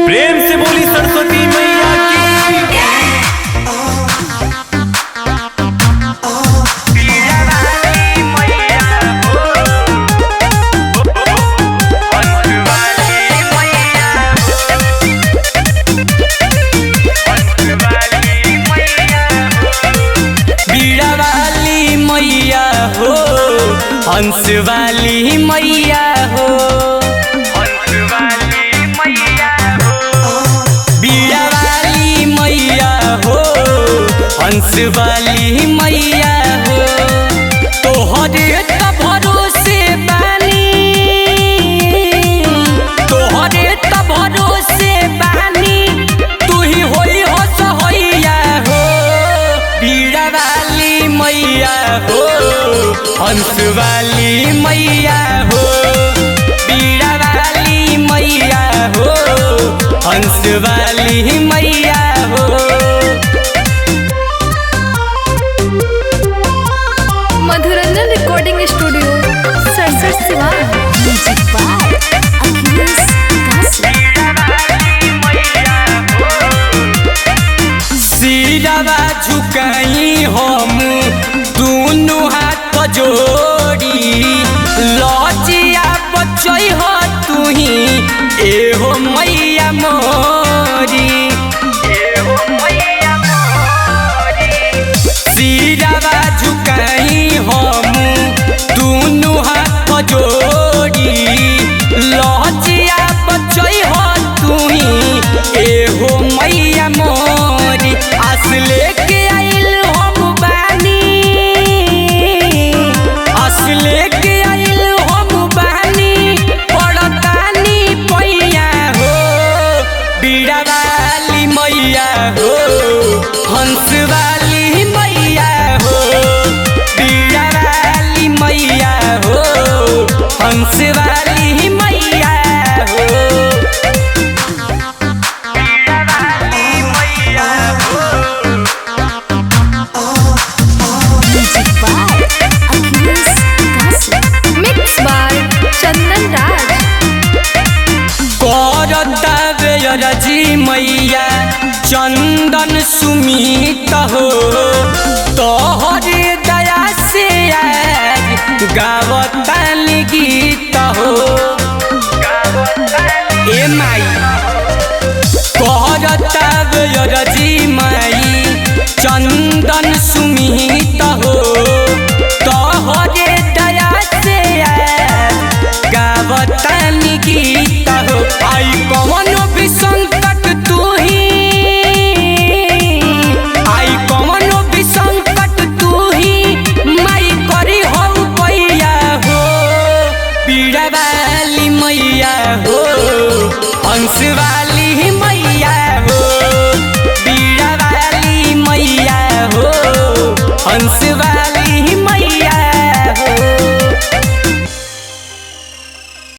प्रेम से बोली सरस्वती मैया की। बीड़ा वाली मैया हो, हंस वाली मैया हो, बीड़ा वाली मैया हो, हंस वाली मैया हो। तोहरे त भरोसे बानी, तोहरे त भरोसे बानी, तू ही होई हो सहैया हो। बीड़ा वाली मैया हो, हंस वाली मैया हो, बीड़ा वाली मैया हो, हंस वाली मैया हो। मधुरंजन रिकॉर्डिंग स्टूडियो सरसठ सिवा। Music by Akhilesh Kashi. सिरवा झुकाई हम दोनों हाथ जोड़ी, लजिया बचई हो तुही एहो मैया मोरी। सिरवा झुकाई हम दोनों हाथ जोड़ी, लजिया बचई हो तुही एहो मैया मोरी। आस लेके आइल हम बानी, आस लेके आइल हम बानी, पड़तानी पैया हो। बीड़ा वाली मैया हो, हंस वाली मैया हो, बीड़ा वाली मैया हो, हंस वाली मैया हो। Music by Akhilesh Kashi. Mix by Chandan Raj. करता बेरजी मैया चंदन सुमित हो, तोहरे दया से आज गावतानी गीत हो। ए माई करता बेरजी माई चंदन सुमित हो, तोहरे दया से आज गावतानी गीत हो। आई कवनो भी संकट तू ही, आई कवनो भी संकट तू ही, माई करी हो पैया हो। बीड़ा वाली मैया हो, हंस वाली